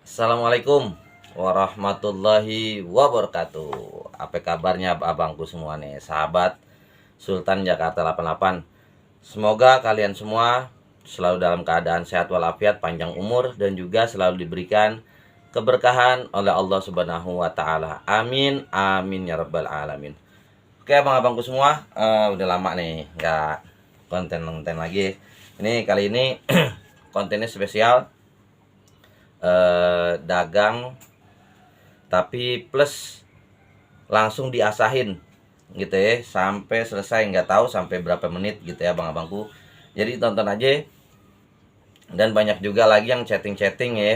Assalamualaikum warahmatullahi wabarakatuh. Apa kabarnya abangku semua nih, sahabat Sultan Jakarta 88. Semoga kalian semua selalu dalam keadaan sehat walafiat, panjang umur, dan juga selalu diberikan keberkahan oleh Allah Subhanahu wa taala. Amin amin ya rabbal alamin. Oke abang-abangku semua, udah lama nih nggak konten-konten lagi. Ini kali ini kontennya spesial, dagang tapi plus langsung diasahin gitu ya sampai selesai, nggak tahu sampai berapa menit gitu ya abang-abangku. Jadi tonton aja. Dan banyak juga lagi yang chatting-chatting ya,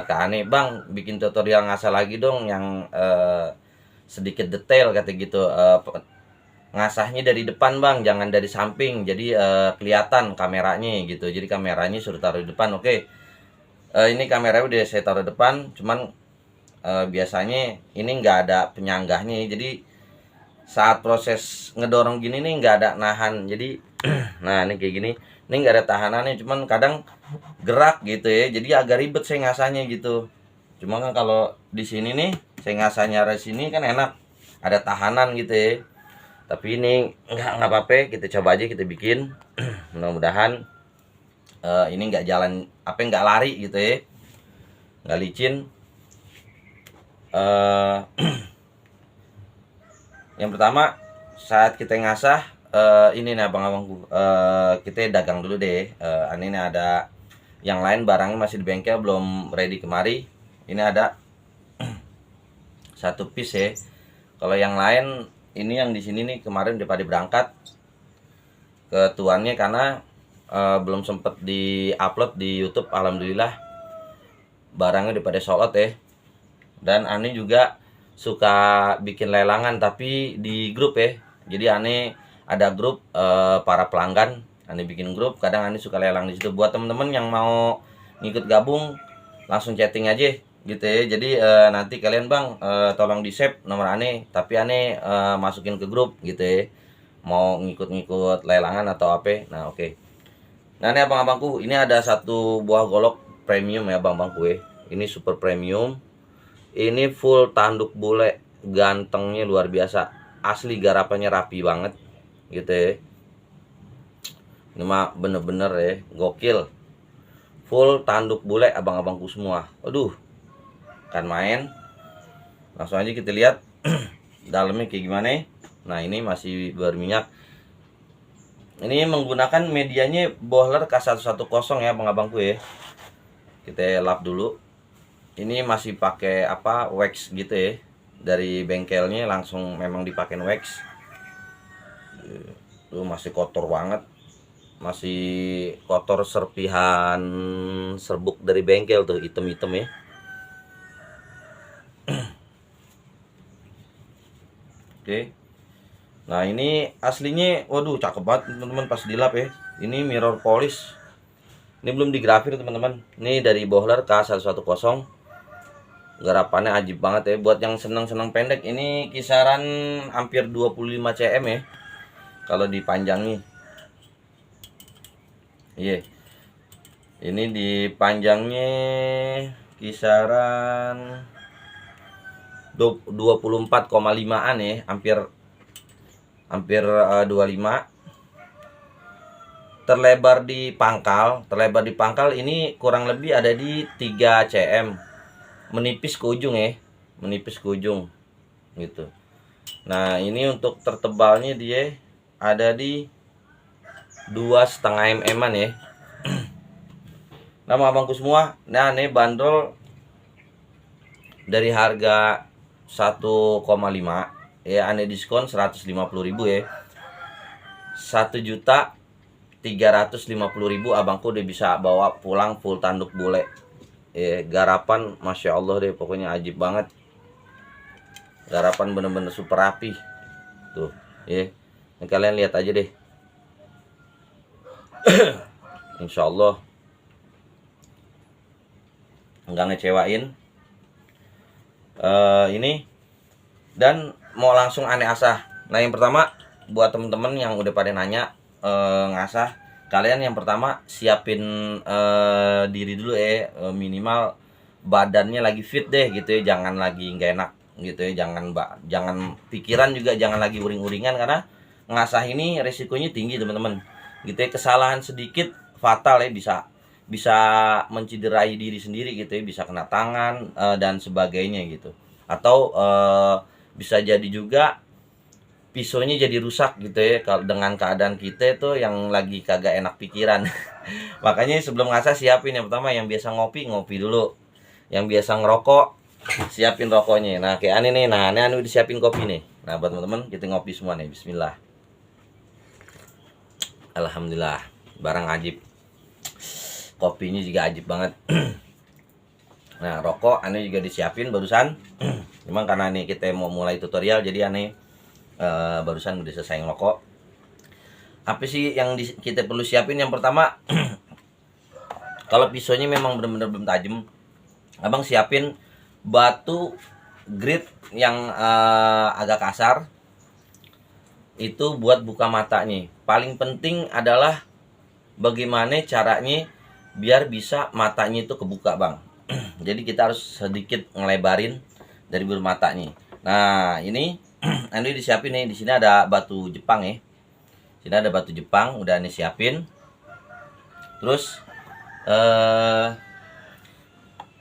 ke aneh, bang bikin tutorial ngasah lagi dong yang sedikit detail kata gitu, ngasahnya dari depan bang, jangan dari samping, jadi kelihatan kameranya gitu. Jadi kameranya suruh taruh di depan. Oke. Ini kameranya udah saya taruh depan, cuman biasanya ini nggak ada penyanggahnya, jadi saat proses ngedorong gini nih nggak ada nahan. Jadi nah ini kayak gini, ini nggak ada tahanannya, cuman kadang gerak gitu ya, jadi agak ribet saya ngasahnya gitu. Cuma kan kalau di sini nih saya ngasahnya dari sini kan enak, ada tahanan gitu ya. Tapi ini nggak apa-apa, kita coba aja kita bikin. Mudah-mudahan ini nggak jalan apa, nggak lari gitu ya, nggak licin. Yang pertama saat kita ngasah, ini nih abang-abangku, kita dagang dulu deh. Ini nih ada yang lain, barangnya masih di bengkel belum ready kemari. Ini ada satu piece ya. Kalau yang lain ini yang di sini nih kemarin udah pada berangkat ke tuannya karena belum sempet di upload di YouTube. Alhamdulillah barangnya udah pada sold out ya. Dan Ani juga suka bikin lelangan tapi di grup ya. Jadi Ani ada grup para pelanggan, Ani bikin grup, kadang Ani suka lelang di situ. Buat temen-temen yang mau ngikut gabung langsung chatting aja gitu ya. Jadi nanti kalian bang, tolong di save nomor Ani, tapi Ani masukin ke grup gitu ya, mau ngikut-ngikut lelangan atau apa. Nah oke. Nah ini abang-abangku, ini ada satu buah golok premium ya abang-abangku ya. Ini super premium. Ini full tanduk bule, gantengnya luar biasa, asli garapannya rapi banget gitu ya. Ini mah bener-bener ya gokil, full tanduk bule abang-abangku semua. Aduh, kan main. Langsung aja kita lihat dalamnya kayak gimana ya. Nah ini masih berminyak. Ini menggunakan medianya bohler K110 ya abang-abangku ya. Kita lap dulu. Ini masih pakai apa, wax gitu ya, dari bengkelnya langsung memang dipakai wax. Tuh masih kotor banget, masih kotor serpihan serbuk dari bengkel tuh, item-item ya. Oke. Nah ini aslinya, waduh cakep banget teman-teman pas dilap ya. Ini mirror polish, ini belum digrafir teman-teman. Ini dari bohler K110. Garapannya ajib banget ya. Buat yang senang-senang pendek, ini kisaran hampir 25 cm ya kalau dipanjangnya. Iya. Ini dipanjangnya kisaran 24,5an ya, hampir 25. Terlebar di pangkal ini kurang lebih ada di 3 cm. Menipis ke ujung ya, menipis ke ujung gitu. Nah ini untuk tertebalnya dia ada di 2,5 mm ya. Nah abangku semua, nah ini bandrol dari harga 1,5 ya, ane diskon 150.000 ya. 1.350.000 abangku udah bisa bawa pulang full tanduk bule. Garapan masya Allah deh, pokoknya ajib banget. Garapan bener-bener super rapi tuh ya. Kalian lihat aja deh. Insya Allah nggak ngecewain. Ini dan mau langsung aneh asah. Nah yang pertama buat temen-temen yang udah pada nanya ngasah, kalian yang pertama siapin diri dulu ya, minimal badannya lagi fit deh gitu ya, jangan lagi nggak enak gitu ya, jangan pikiran juga jangan lagi uring-uringan, karena ngasah ini resikonya tinggi teman-teman gitu ya. Kesalahan sedikit fatal ya, bisa menciderai diri sendiri gitu ya, bisa kena tangan dan sebagainya gitu, atau bisa jadi juga pisaunya jadi rusak gitu ya, kalau dengan keadaan kita itu yang lagi kagak enak pikiran. Makanya sebelum ngasah siapin, yang pertama yang biasa ngopi dulu, yang biasa ngerokok siapin rokoknya. Nah kayak aneh nih, nah aneh udah siapin kopi nih. Nah buat teman-teman kita ngopi semua nih. Bismillah. Alhamdulillah, barang ajib, kopinya juga ajib banget. Nah rokok aneh juga disiapin barusan. Memang karena nih kita mau mulai tutorial, jadi aneh barusan udah selesai ngerokok. Apa sih yang kita perlu siapin? Yang pertama, kalau pisaunya memang benar-benar belum tajam, abang siapin batu grit yang agak kasar, itu buat buka matanya. Paling penting adalah bagaimana caranya biar bisa matanya itu kebuka bang. Jadi kita harus sedikit ngelebarin dari bulu matanya. Nah ini ini disiapin nih, di sini ada batu Jepang ya. Sini ada batu Jepang, udah nih siapin. Terus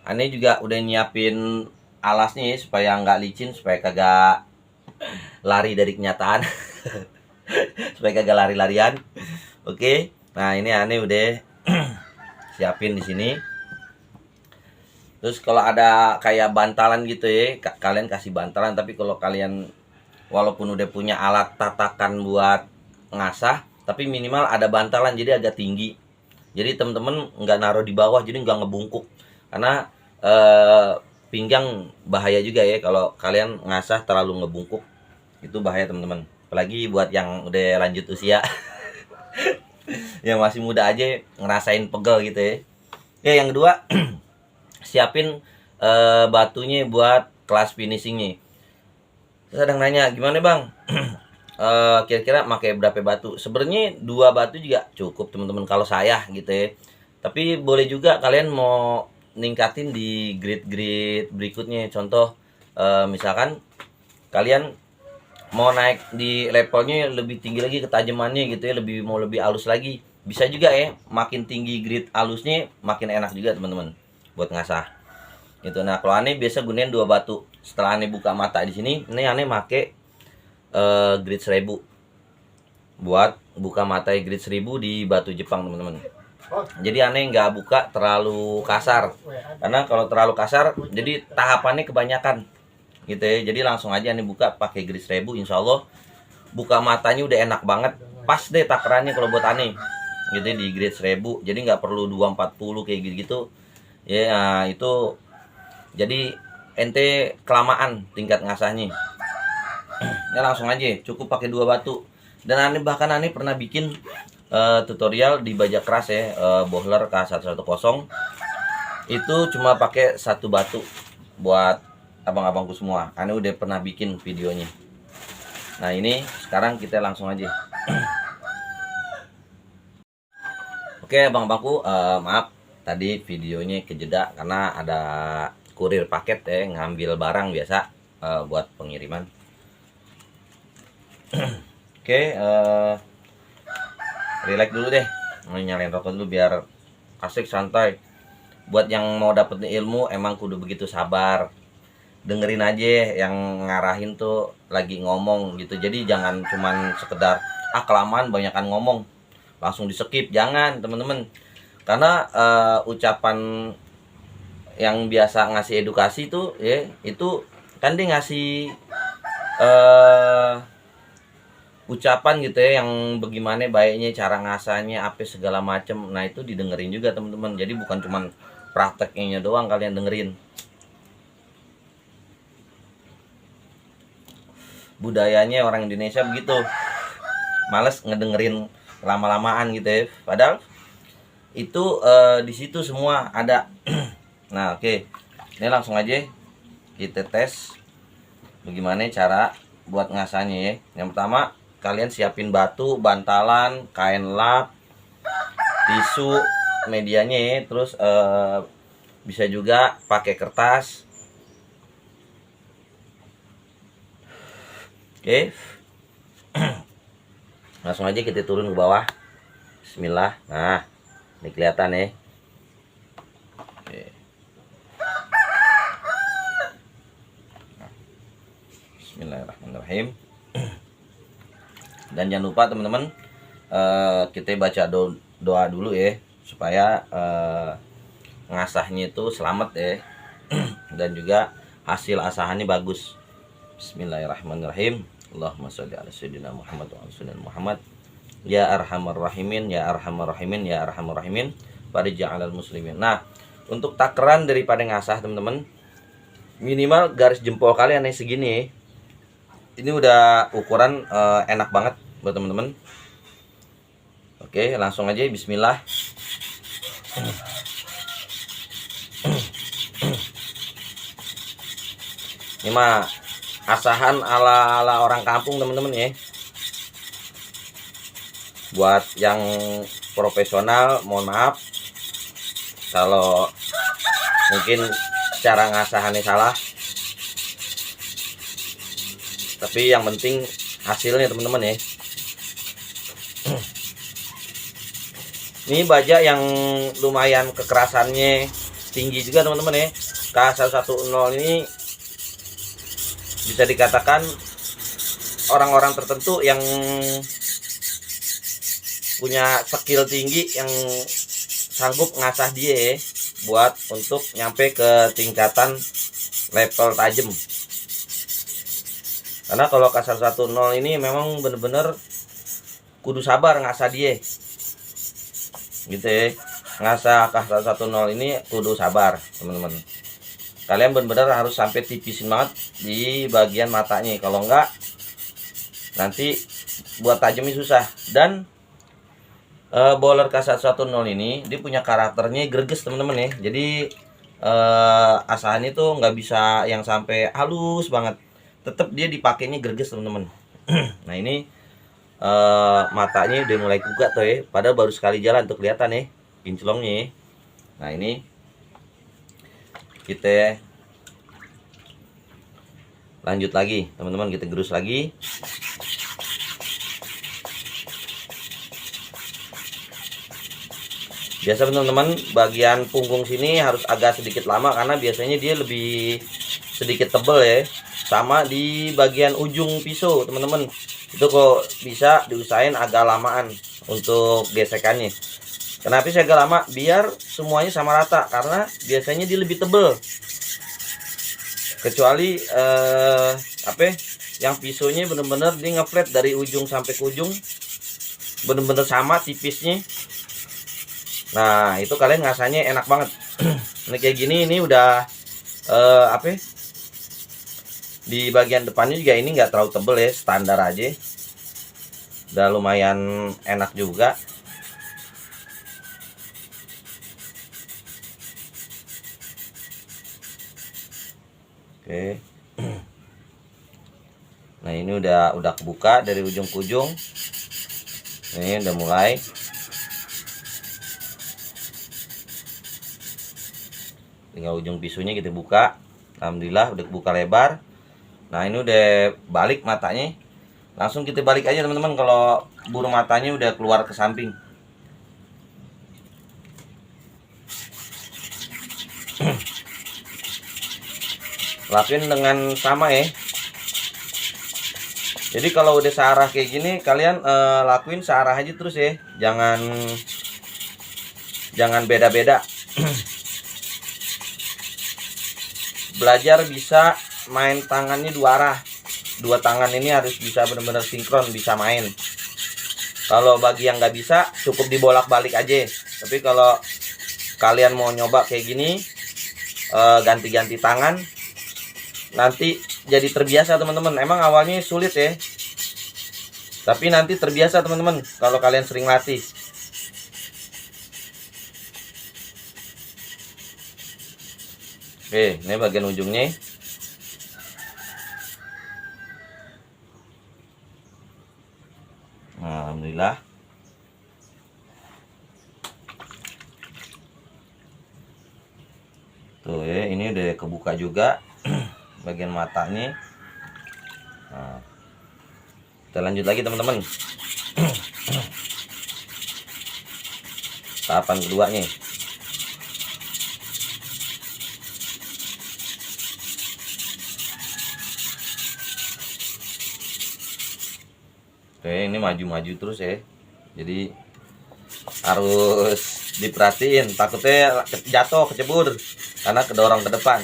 Ane juga udah nyiapin alasnya ya, supaya nggak licin, supaya kagak lari dari kenyataan. Supaya kagak lari-larian. Oke. Nah, ini Ane udah siapin di sini. Terus kalau ada kayak bantalan gitu ya, kalian kasih bantalan, tapi kalau kalian walaupun udah punya alat tatakan buat ngasah, tapi minimal ada bantalan jadi agak tinggi. Jadi teman-teman nggak naruh di bawah, jadi nggak ngebungkuk. Karena pinggang bahaya juga ya kalau kalian ngasah terlalu ngebungkuk, itu bahaya teman-teman. Apalagi buat yang udah lanjut usia, yang masih muda aja ngerasain pegel gitu ya. Ya yang kedua, siapin batunya buat kelas finishingnya. Sedang nanya gimana bang, kira-kira pakai berapa batu? Sebenarnya 2 batu juga cukup teman-teman kalau saya gitu ya. Tapi boleh juga kalian mau ningkatin di grade-grade berikutnya. Contoh misalkan kalian mau naik di levelnya lebih tinggi lagi ketajamannya gitu ya, lebih halus lagi, bisa juga ya. Makin tinggi grade halusnya makin enak juga teman-teman buat ngasah gitu. Nah kalau aneh biasa gunain 2 batu. Setelah aneh buka mata di sini, ini aneh make grade 1000 buat buka mata grade 1000 di batu Jepang teman-teman. Jadi aneh nggak buka terlalu kasar, karena kalau terlalu kasar jadi tahapannya kebanyakan gitu ya. Jadi langsung aja aneh buka pakai grade 1000, insya Allah buka matanya udah enak banget, pas deh takarannya kalau buat aneh gitu ya, di grade 1000. Jadi nggak perlu 240 kayak gitu ya. Nah, itu jadi ente kelamaan tingkat ngasahnya. Ya langsung aja cukup pakai 2 batu. Dan aneh bahkan aneh pernah bikin tutorial di baja keras ya, Bohler K110, itu cuma pakai 1 batu buat abang-abangku semua. Aneh udah pernah bikin videonya. Nah ini sekarang kita langsung aja. Oke abang-abangku, maaf tadi videonya kejeda karena ada kurir paket ya, ngambil barang biasa buat pengiriman. Oke, relax dulu deh, nyalain rokok dulu biar asik santai. Buat yang mau dapet ilmu emang kudu begitu sabar, dengerin aja yang ngarahin tuh lagi ngomong gitu. Jadi jangan cuman sekedar kelamaan banyakan ngomong langsung di skip, jangan teman-teman. Karena ucapan yang biasa ngasih edukasi tuh ya, itu kan dia ngasih ucapan gitu ya, yang bagaimana baiknya cara ngasahnya apa segala macem. Nah itu didengerin juga teman-teman, jadi bukan cuman prakteknya doang kalian dengerin. Budayanya orang Indonesia begitu, males ngedengerin lama-lamaan gitu ya, padahal itu di situ semua ada. Nah oke, ini langsung aja kita tes bagaimana cara buat ngasahnya ya. Yang pertama kalian siapin batu, bantalan, kain lap, tisu, medianya ya, terus bisa juga pakai kertas. Oke. Langsung aja kita turun ke bawah. Bismillah. Nah, ini kelihatan ya. Oke. Bismillahirrahmanirrahim. Dan jangan lupa teman-teman, kita baca doa dulu ya, supaya ngasahnya itu selamat ya. Dan juga hasil asahannya bagus. Bismillahirrahmanirrahim. Allahumma sholli ala sayyidina Muhammad wa ala sayyidina Muhammad. Ya arhamar rahimin, ya arhamar rahimin, ya arhamar rahimin. Farija'alal muslimin. Nah, untuk takaran daripada ngasah teman-teman, minimal garis jempol kalian yang segini. Ini udah ukuran enak banget buat teman-teman. Oke, langsung aja bismillah. Ini mah asahan ala orang kampung teman-teman ya. Buat yang profesional mohon maaf kalau mungkin cara ngasahannya salah, tapi yang penting hasilnya teman-teman ya. Ini baja yang lumayan kekerasannya tinggi juga teman-teman ya. K110 ini bisa dikatakan orang-orang tertentu yang punya skill tinggi yang sanggup ngasah dia ya, buat untuk nyampe ke tingkatan level tajam. Karena kalau K110 ini memang bener-bener kudu sabar ngasah dia gitu ya. Ngasah K110 ini kudu sabar teman-teman. Kalian bener-bener harus sampai tipisin banget di bagian matanya, kalau enggak nanti buat tajamnya susah. Dan bowler K110 ini dia punya karakternya greges teman-teman ya. Jadi asahannya tuh nggak bisa yang sampai halus banget, tetap dia dipakainya greges teman-teman. Nah ini matanya udah mulai kugat tuh ya, padahal baru sekali jalan tuh kelihatan ya kinclongnya ya. Nah ini kita lanjut lagi teman-teman, kita gerus lagi. Biasa teman-teman bagian punggung sini harus agak sedikit lama karena biasanya dia lebih sedikit tebel ya. Sama di bagian ujung pisau teman-teman, itu kok bisa diusahain agak lamaan untuk gesekannya. Kenapa sih agak lama? Biar semuanya sama rata, karena biasanya dia lebih tebel. Kecuali yang pisaunya bener-bener dia ngeflat dari ujung sampai ke ujung, bener-bener sama tipisnya. Nah itu kalian ngasahnya enak banget. Ini kayak gini, ini udah di bagian depannya juga ini nggak terlalu tebel ya, standar aja, udah lumayan enak juga. Oke. Nah ini udah kebuka dari ujung ke ujung. Ini udah mulai. Tinggal ujung pisunya kita buka. Alhamdulillah udah kebuka lebar. Nah ini udah balik matanya. Langsung kita balik aja teman-teman kalau buru matanya udah keluar ke samping. Lakuin dengan sama ya. Jadi kalau udah searah kayak gini, kalian lakuin searah aja terus ya. Jangan beda-beda. Belajar bisa main tangannya dua arah. Dua tangan ini harus bisa benar-benar sinkron, bisa main. Kalau bagi yang nggak bisa, cukup dibolak-balik aja. Tapi kalau kalian mau nyoba kayak gini, ganti-ganti tangan, nanti jadi terbiasa teman-teman. Emang awalnya sulit ya, tapi nanti terbiasa teman-teman kalau kalian sering latih. Oke, ini bagian ujungnya. Alhamdulillah. Tuh ya, ini udah kebuka juga bagian matanya. Nah, kita lanjut lagi teman-teman. Tahapan keduanya. Oke, ini maju-maju terus ya. Jadi harus diperhatiin, takutnya jatuh, kecebur karena kedorong ke depan.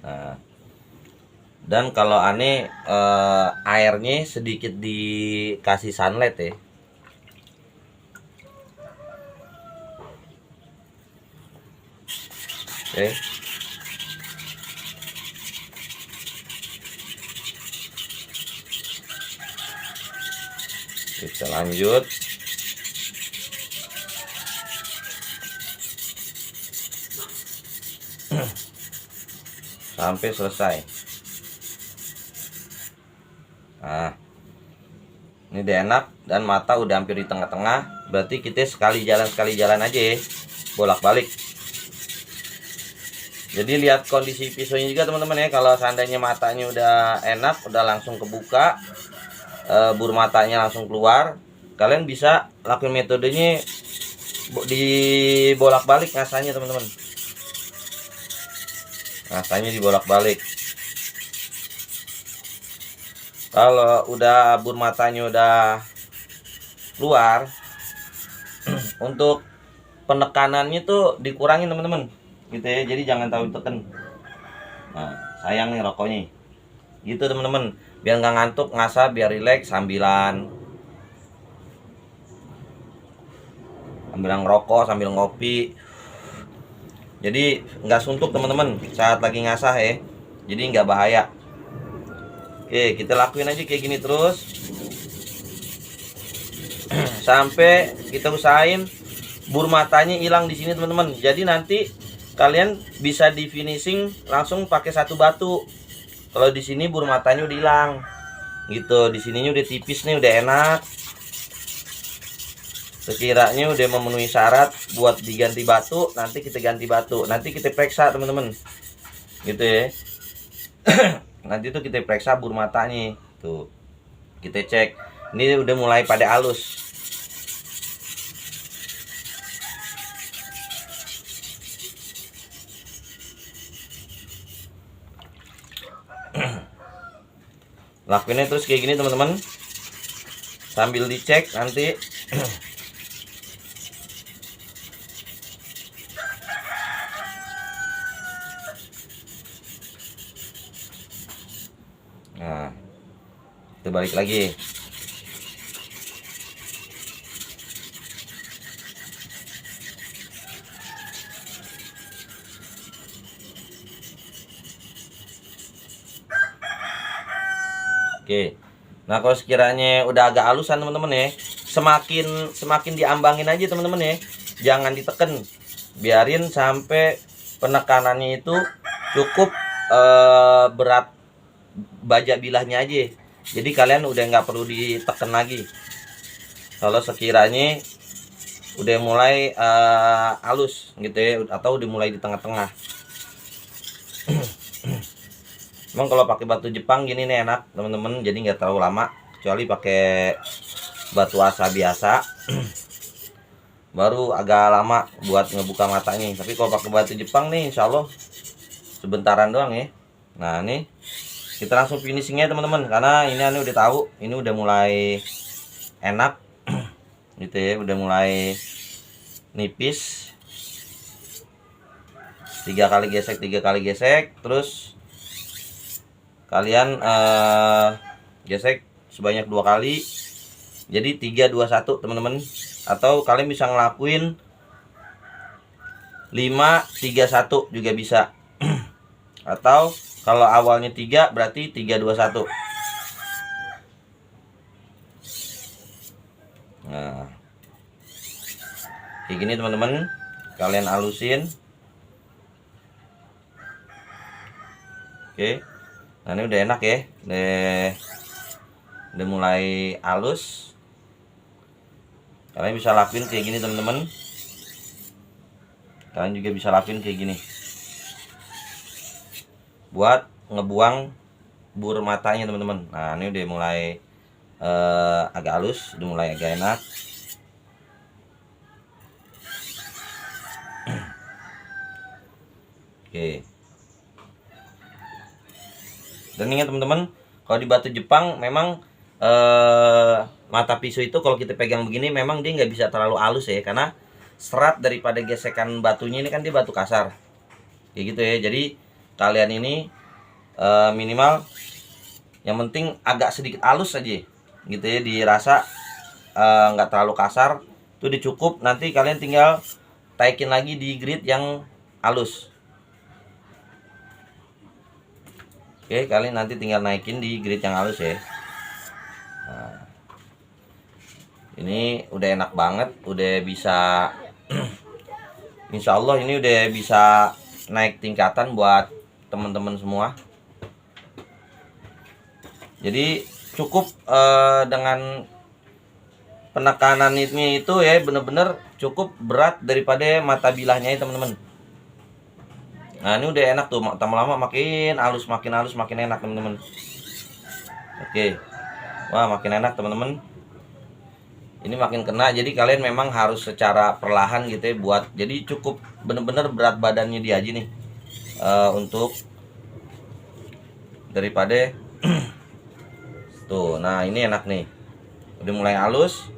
Nah, dan kalau aneh airnya sedikit dikasih sunlight ya. Oke. Kita lanjut. Sampai selesai. Nah, ini udah enak dan mata udah hampir di tengah-tengah. Berarti kita sekali jalan aja ya, bolak-balik. Jadi lihat kondisi pisaunya juga teman-teman ya. Kalau seandainya matanya udah enak, udah langsung kebuka, bur matanya langsung keluar, kalian bisa lakuin metodenya dibolak-balik ngasahnya teman-teman. Ngasahnya dibolak-balik. Kalau udah bur matanya udah keluar, untuk penekanannya tuh dikurangin teman-teman, gitu ya. Jadi jangan terlalu tekan. Nah, sayang nih rokoknya, gitu teman-teman. Biar nggak ngantuk, ngasah biar rileks sambilan ngerokok, sambil ngopi. Jadi nggak suntuk teman-teman saat lagi ngasah ya. Jadi nggak bahaya. Oke, kita lakuin aja kayak gini terus sampai kita usahain bur matanya hilang di sini teman-teman. Jadi nanti kalian bisa di finishing langsung pakai satu batu. Kalau di sini bur matanya udah hilang, gitu. Di sininya udah tipis nih, udah enak. Sekiranya udah memenuhi syarat buat diganti batu, nanti kita ganti batu. Nanti kita periksa teman-teman, gitu ya. Nanti tuh kita periksa bur matanya, tuh kita cek. Ini udah mulai pada halus. Lakuinnya terus kayak gini teman-teman, sambil dicek nanti. Nah, kita balik lagi. Oke. Nah, kalau sekiranya udah agak halusan teman-teman ya, semakin diambangin aja teman-teman ya. Jangan diteken. Biarin sampai penekanannya itu cukup berat baja bilahnya aja. Jadi kalian udah nggak perlu diteken lagi. Kalau sekiranya udah mulai halus gitu ya, atau udah mulai di tengah-tengah. Emang kalau pakai batu Jepang gini nih enak teman-teman, jadi nggak terlalu lama. Kecuali pakai batu asa biasa, baru agak lama buat ngebuka matanya. Tapi kalau pakai batu Jepang nih, insya Allah sebentaran doang ya. Nah ini kita langsung finishingnya teman-teman, karena ini ane udah tahu ini udah mulai enak gitu ya, udah mulai nipis. 3 kali gesek, terus kalian gesek sebanyak 2 kali. Jadi 3 2 1 teman-teman, atau kalian bisa ngelakuin 5 3 1 juga bisa. Atau kalau awalnya 3 berarti 3 2 1. Nah, kayak gini teman-teman, kalian halusin. Oke, nah ini udah enak ya, udah mulai halus. Kalian bisa lapin kayak gini teman-teman. Kalian juga bisa lapin kayak gini buat ngebuang bur matanya teman-teman. Nah ini udah mulai agak halus, udah mulai agak enak. Oke. Dan ingat teman-teman, kalau di batu Jepang memang mata pisau itu kalau kita pegang begini memang dia nggak bisa terlalu halus ya, karena serat daripada gesekan batunya ini kan dia batu kasar kayak gitu ya. Jadi kalian ini minimal yang penting agak sedikit halus aja gitu ya, dirasa nggak terlalu kasar itu udah cukup. Nanti kalian tinggal taikin lagi di grit yang halus. Oke, kalian nanti tinggal naikin di grit yang halus ya. Nah, ini udah enak banget, udah bisa Insya Allah ini udah bisa naik tingkatan buat teman-teman semua. Jadi cukup dengan penekanan ini itu ya, bener-bener cukup berat daripada mata bilahnya ya teman-teman. Nah ini udah enak tuh, tambah lama makin halus makin enak teman-teman. Oke, wah makin enak teman-teman. Ini makin kena, jadi kalian memang harus secara perlahan gitu ya buat. Jadi cukup bener-bener berat badannya dia aja nih untuk daripada tuh. Nah ini enak nih, udah mulai halus.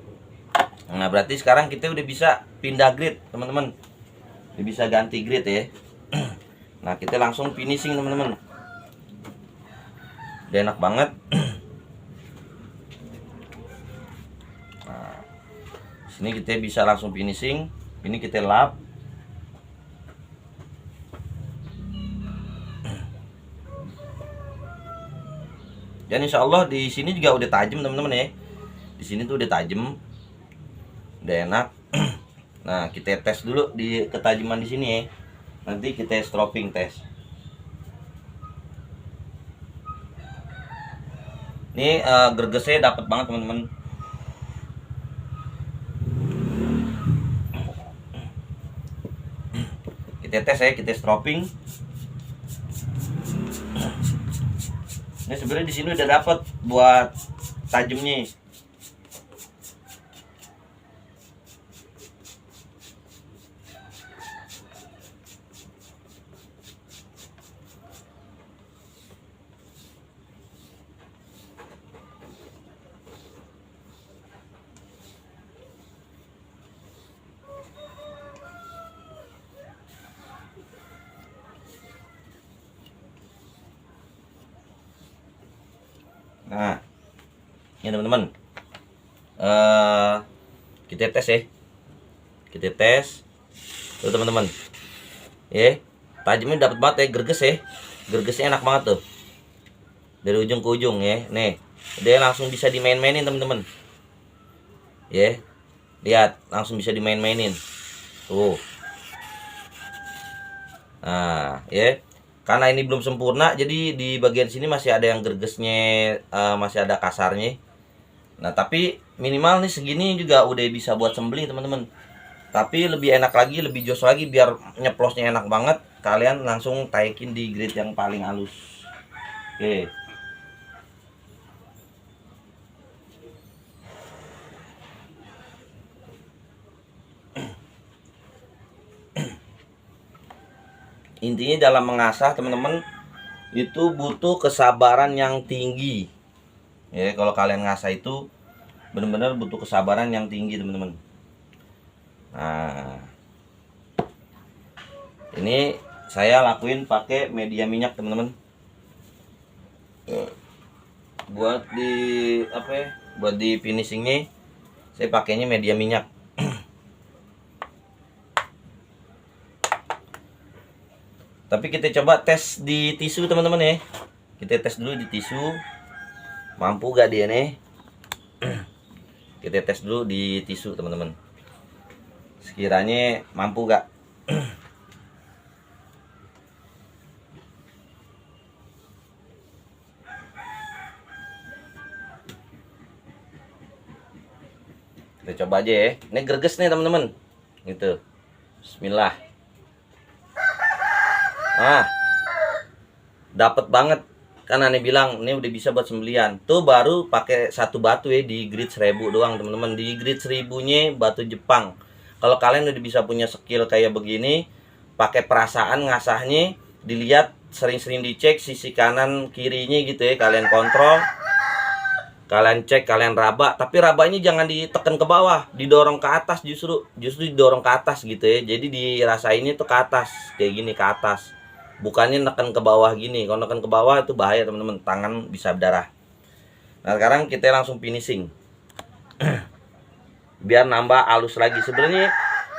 Nah berarti sekarang kita udah bisa pindah grid teman-teman, udah bisa ganti grid ya. Nah kita langsung finishing teman-teman, udah enak banget. Nah sini kita bisa langsung finishing. Ini kita lap. Dan insya Allah di sini juga udah tajam teman-teman ya. Di sini tuh udah tajam, udah enak. Nah kita tes dulu di ketajaman di sini ya. Nanti kita stropping tes. Ini gergesnya dapat banget teman-teman. Kita tes ya, kita stropping. Ini sebenarnya di sini udah dapat buat tajamnya. Nah, ini teman-teman, kita tes ya, kita tes tuh teman-teman, ya tajamnya dapat banget ya, gergesnya enak banget tuh dari ujung ke ujung ya. Nih, dia langsung bisa dimain-mainin teman-teman, ya lihat langsung bisa dimain-mainin tuh. Nah, ya. Karena ini belum sempurna, jadi di bagian sini masih ada yang gergesnya, masih ada kasarnya. Nah, tapi minimal nih segini juga udah bisa buat sembelih teman-teman. Tapi lebih enak lagi, lebih jos lagi, biar nyeplosnya enak banget. Kalian langsung taikin di grid yang paling halus. Oke. Intinya dalam mengasah teman-teman itu butuh kesabaran yang tinggi ya. Kalau kalian ngasah itu benar-benar butuh kesabaran yang tinggi teman-teman. Nah ini saya lakuin pakai media minyak teman-teman, buat di apa ya, buat di finishingnya saya pakainya media minyak. Tapi kita coba tes di tisu teman-teman ya. Kita tes dulu di tisu, mampu gak dia nih. Kita tes dulu di tisu teman-teman, sekiranya mampu gak. Kita coba aja ya. Ini greges nih teman-teman. Gitu. Bismillah. Nah, dapat banget. Kan aneh bilang ini udah bisa buat sembelian. Tuh baru pakai satu batu ya di grid 1000 doang teman-teman. Di grid 1000-nya batu Jepang. Kalau kalian udah bisa punya skill kayak begini, pakai perasaan ngasahnya, dilihat sering-sering dicek sisi kanan kirinya gitu ya, kalian kontrol. Kalian cek, kalian raba, tapi rabanya jangan ditekan ke bawah, didorong ke atas, justru didorong ke atas gitu ya. Jadi dirasainnya tuh ke atas, kayak gini ke atas. Bukannya neken ke bawah gini. Kalau neken ke bawah itu bahaya teman-teman, tangan bisa berdarah. Nah, sekarang kita langsung finishing. Biar nambah halus lagi. Sebenarnya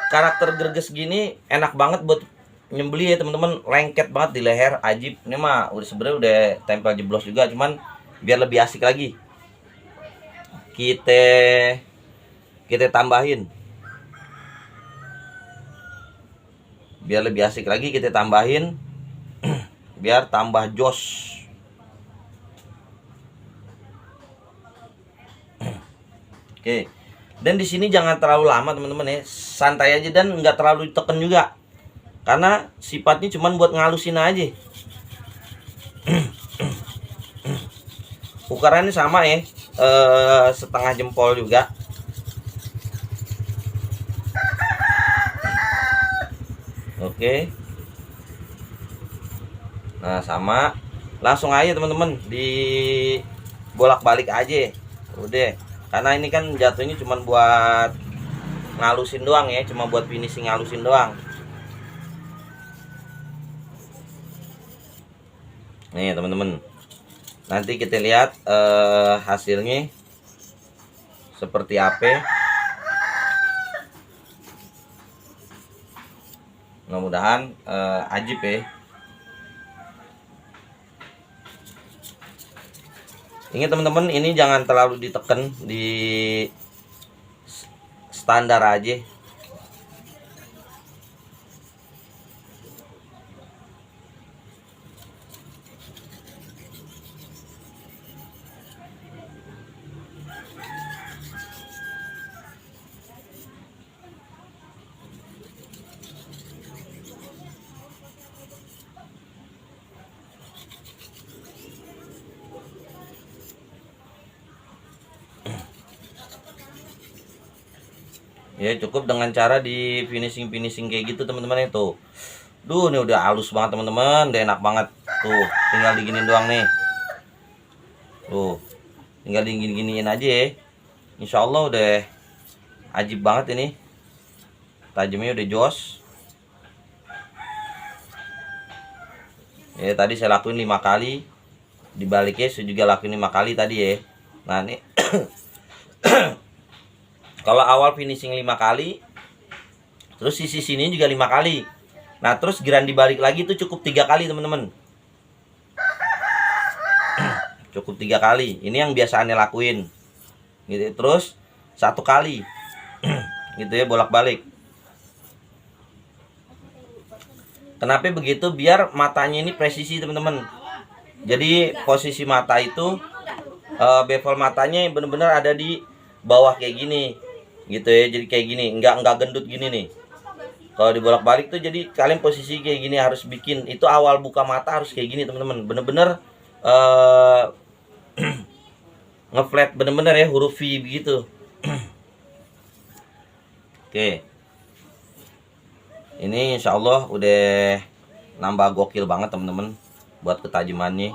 karakter greges gini enak banget buat nyembeli ya teman-teman, lengket banget di leher, ajib. Ini mah udah sebenarnya udah tempel jeblos juga, cuman biar lebih asik lagi. Kita tambahin, biar lebih asik lagi kita tambahin, biar tambah jos. Oke, dan di sini jangan terlalu lama teman-teman ya, santai aja dan nggak terlalu ditekan juga, karena sifatnya cuman buat ngalusin aja. Ukurannya sama ya, setengah jempol juga. Oke. Nah, sama. Langsung aja teman-teman di bolak-balik aja. Udah. Karena ini kan jatuhnya cuma buat ngalusin doang ya, cuma buat finishing ngalusin doang. Nih, teman-teman. Nanti kita lihat hasilnya seperti apa. Mudah-mudahan ajib ya. Ingat teman-teman, ini jangan terlalu ditekan, di standar aja. Ya cukup dengan cara di finishing kayak gitu teman-teman itu. Duh, ini udah halus banget teman-teman, udah enak banget. Tuh, tinggal diginin doang nih. Tuh, tinggal diginiin aja ya. Insya Allah udah ajib banget ini. Tajamnya udah jos. Ya tadi saya lakuin 5 kali. Dibaliknya saya juga lakuin 5 kali tadi ya. Nah ini kalau awal finishing 5 kali, terus sisi sini juga 5 kali. Nah terus giran dibalik lagi itu cukup 3 kali teman-teman. Cukup 3 kali. Ini yang biasa aneh lakuin. Gitu. Terus 1 kali. Gitu ya, bolak-balik. Kenapa begitu? Biar matanya ini presisi teman-teman. Jadi posisi mata itu bevel matanya bener-bener ada di bawah kayak gini. Gitu ya, jadi kayak gini, enggak gendut gini nih. Kalau dibolak-balik tuh jadi kalian posisi kayak gini, harus bikin itu awal buka mata harus kayak gini teman-teman, bener-bener ngeflat bener-bener ya, huruf V begitu. Oke, ini insya Allah udah nambah gokil banget teman-teman buat ketajamannya.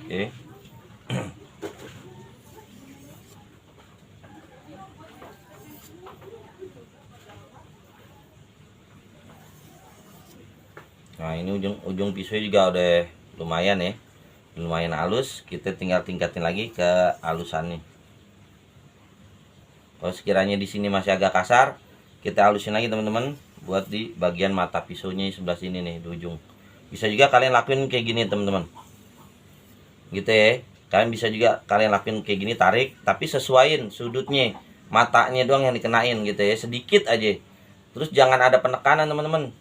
Oke. Nah ini ujung pisau juga udah lumayan ya, lumayan halus. Kita tinggal tingkatin lagi ke halusannya. Kalau sekiranya di sini masih agak kasar, kita halusin lagi teman-teman, buat di bagian mata pisaunya sebelah sini nih, di ujung. Bisa juga kalian lakuin kayak gini teman-teman, gitu ya. Kalian bisa juga kalian lakuin kayak gini, tarik, tapi sesuaiin sudutnya, matanya doang yang dikenain gitu ya, sedikit aja. Terus jangan ada penekanan teman-teman,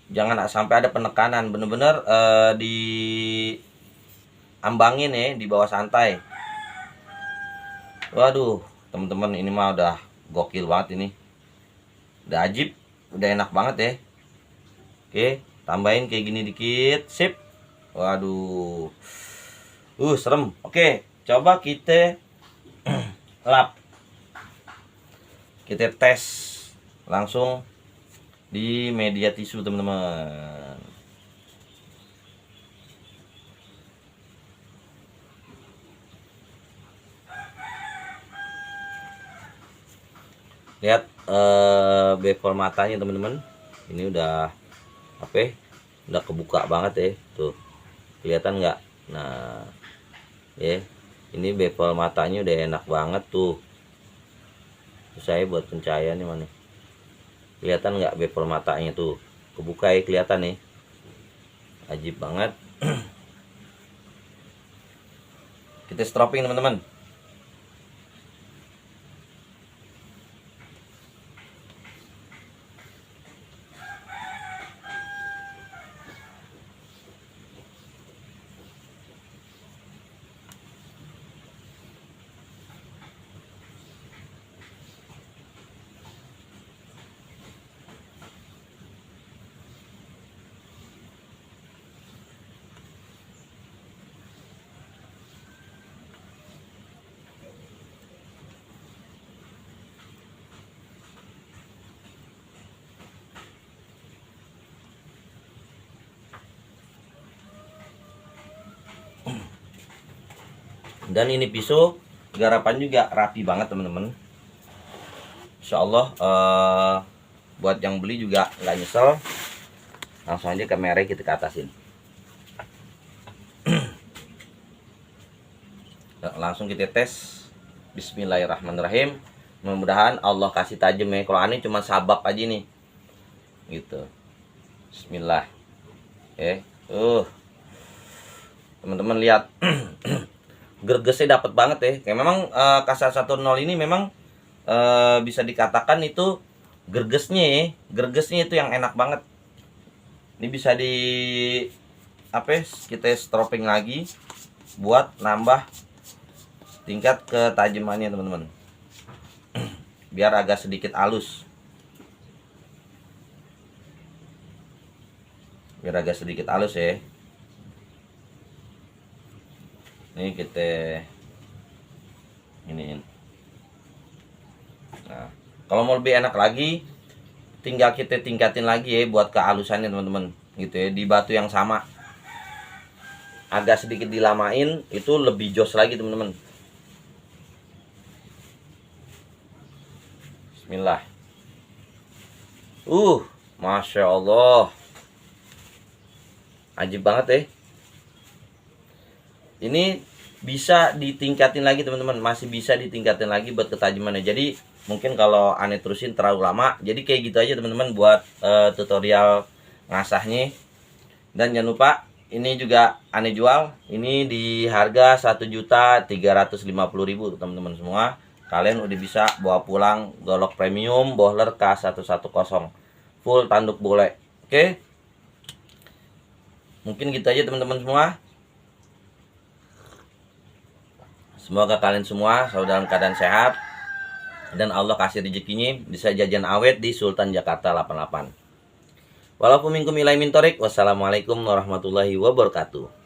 jangan sampai ada penekanan, bener-bener di ambangin ya, di bawah santai. Waduh teman-teman, ini mah udah gokil banget ini, udah ajib, udah enak banget ya. Oke, tambahin kayak gini dikit, sip. Waduh, serem. Oke, coba kita lap, kita tes langsung di media tisu teman-teman. Lihat bevel matanya teman-teman, ini udah apa ya, udah kebuka banget ya, tuh kelihatan nggak? Nah ya, ini bevel matanya udah enak banget tuh. Terus saya buat pencahayaan nih, mana kelihatan nggak bevel matanya tuh, kebuka ya, kelihatan nih, ajib banget. Kita stropping teman-teman. Dan ini pisau garapan juga rapi banget teman-teman. Insya Allah buat yang beli juga nggak nyesel. Langsung aja ke merek kita ke atasin. Langsung kita tes. Bismillahirrahmanirrahim. Mudah-mudahan Allah kasih tajam ya. Kalau aneh cuma sabab aja nih, gitu. Bismillah. Teman-teman lihat. Gergesnya dapat banget ya. Kayak memang Kasa 10 ini memang bisa dikatakan itu gergesnya itu yang enak banget. Ini bisa di kita stropping lagi buat nambah tingkat ketajamannya teman-teman, biar agak sedikit halus, ya. Ini kita ini. Nah, kalau mau lebih enak lagi, tinggal kita tingkatin lagi ya buat kehalusannya teman-teman, gitu ya, di batu yang sama. Agak sedikit dilamain, itu lebih jos lagi teman-teman. Bismillah. Masya Allah, ajib banget ya. Ini bisa ditingkatin lagi teman-teman, masih bisa ditingkatin lagi buat ketajamannya. Jadi mungkin kalau aneh terusin terlalu lama, jadi kayak gitu aja teman-teman buat tutorial ngasahnya. Dan jangan lupa, ini juga aneh jual, ini di harga 1.350.000 teman-teman semua. Kalian udah bisa bawa pulang golok premium Bohler K110 full tanduk bole. Oke, mungkin gitu aja teman-teman semua. Semoga kalian semua selalu dalam keadaan sehat dan Allah kasih rezekinya bisa jajan awet di Sultan Jakarta 88. Walaupun minkum ilai min thorik. Wassalamualaikum warahmatullahi wabarakatuh.